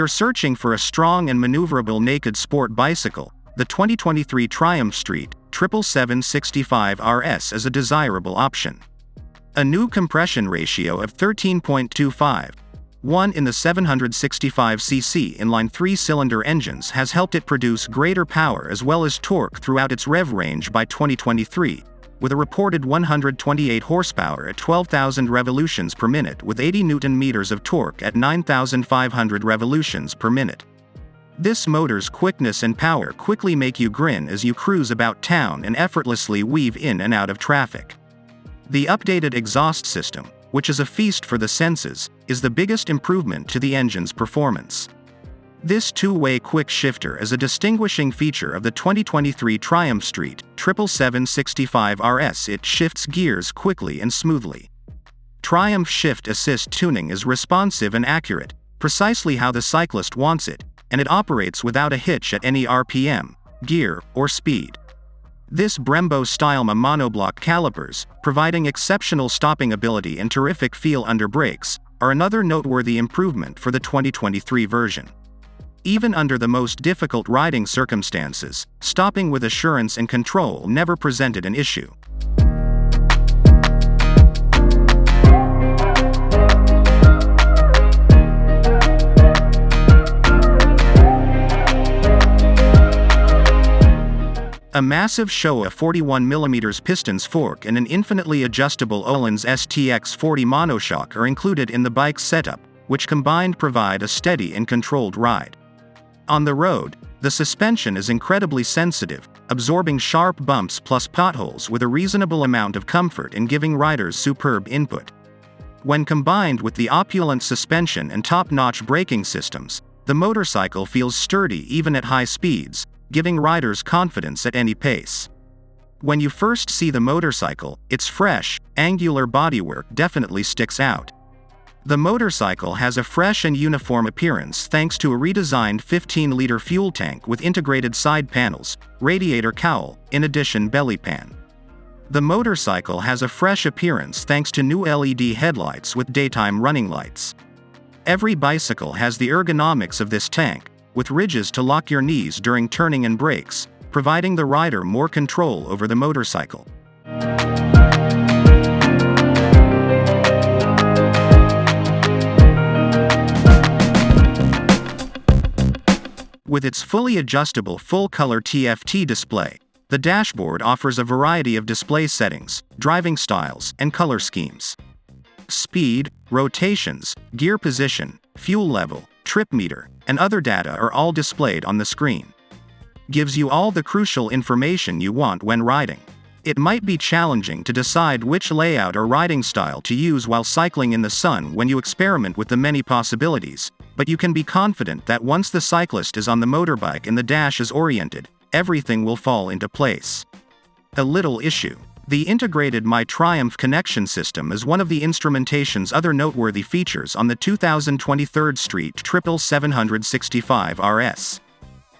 you're searching for a strong and maneuverable naked sport bicycle, the 2023 Triumph Street 777 RS is a desirable option. A new compression ratio of 13.25, 1 in the 765cc inline 3-cylinder engines has helped it produce greater power as well as torque throughout its rev range by 2023, with a reported 128 horsepower at 12,000 revolutions per minute with 80 Nm of torque at 9,500 revolutions per minute. This motor's quickness and power quickly make you grin as you cruise about town and effortlessly weave in and out of traffic. The updated exhaust system, which is a feast for the senses, is the biggest improvement to the engine's performance. This two-way quick shifter is a distinguishing feature of the 2023 Triumph Street 777 RS. It shifts gears quickly and smoothly. Triumph Shift Assist tuning is responsive and accurate, precisely how the cyclist wants it, and it operates without a hitch at any RPM, gear, or speed. This Brembo-style monoblock calipers, providing exceptional stopping ability and terrific feel under brakes, are another noteworthy improvement for the 2023 version. Even under the most difficult riding circumstances, stopping with assurance and control never presented an issue. A massive Showa 41mm pistons fork and an infinitely adjustable Öhlins STX40 monoshock are included in the bike's setup, which combined provide a steady and controlled ride. On the road, the suspension is incredibly sensitive, absorbing sharp bumps plus potholes with a reasonable amount of comfort and giving riders superb input. When combined with the opulent suspension and top-notch braking systems, the motorcycle feels sturdy even at high speeds, giving riders confidence at any pace. When you first see the motorcycle, its fresh, angular bodywork definitely sticks out. The motorcycle has a fresh and uniform appearance thanks to a redesigned 15-liter fuel tank with integrated side panels, radiator cowl, in addition belly pan. The motorcycle has a fresh appearance thanks to new LED headlights with daytime running lights. Every bicycle has the ergonomics of this tank, with ridges to lock your knees during turning and brakes, providing the rider more control over the motorcycle. With its fully adjustable full-color TFT display, the dashboard offers a variety of display settings, driving styles, and color schemes. Speed, rotations, gear position, fuel level, trip meter, and other data are all displayed on the screen. Gives you all the crucial information you want when riding. It might be challenging to decide which layout or riding style to use while cycling in the sun when you experiment with the many possibilities, but you can be confident that once the cyclist is on the motorbike and the dash is oriented, everything will fall into place. A little issue. The integrated My Triumph connection system is one of the instrumentation's other noteworthy features on the 2023 Street 777 RS.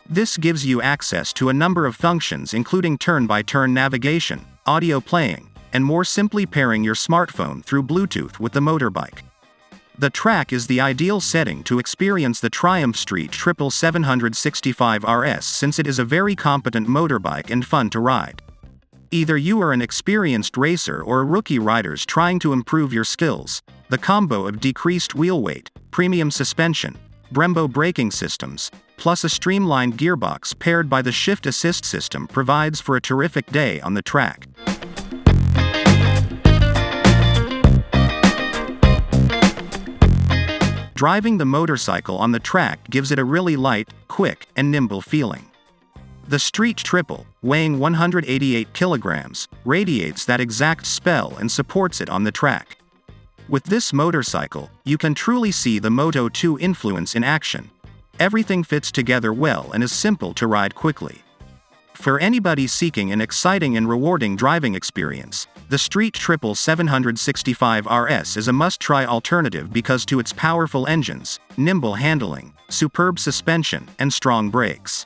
This gives you access to a number of functions including turn-by-turn navigation, audio playing, and more simply pairing your smartphone through Bluetooth with the motorbike. The track is the ideal setting to experience the Triumph Street 777 RS since it is a very competent motorbike and fun to ride. Either you are an experienced racer or a rookie riders trying to improve your skills, the combo of decreased wheel weight, premium suspension, Brembo braking systems, plus a streamlined gearbox paired by the shift assist system provides for a terrific day on the track. Driving the motorcycle on the track gives it a really light, quick, and nimble feeling. The Street Triple, weighing 188 kilograms, radiates that exact spell and supports it on the track. With this motorcycle, you can truly see the Moto 2 influence in action. Everything fits together well and is simple to ride quickly. For anybody seeking an exciting and rewarding driving experience, the Street 777 RS is a must-try alternative because to its powerful engines, nimble handling, superb suspension, and strong brakes.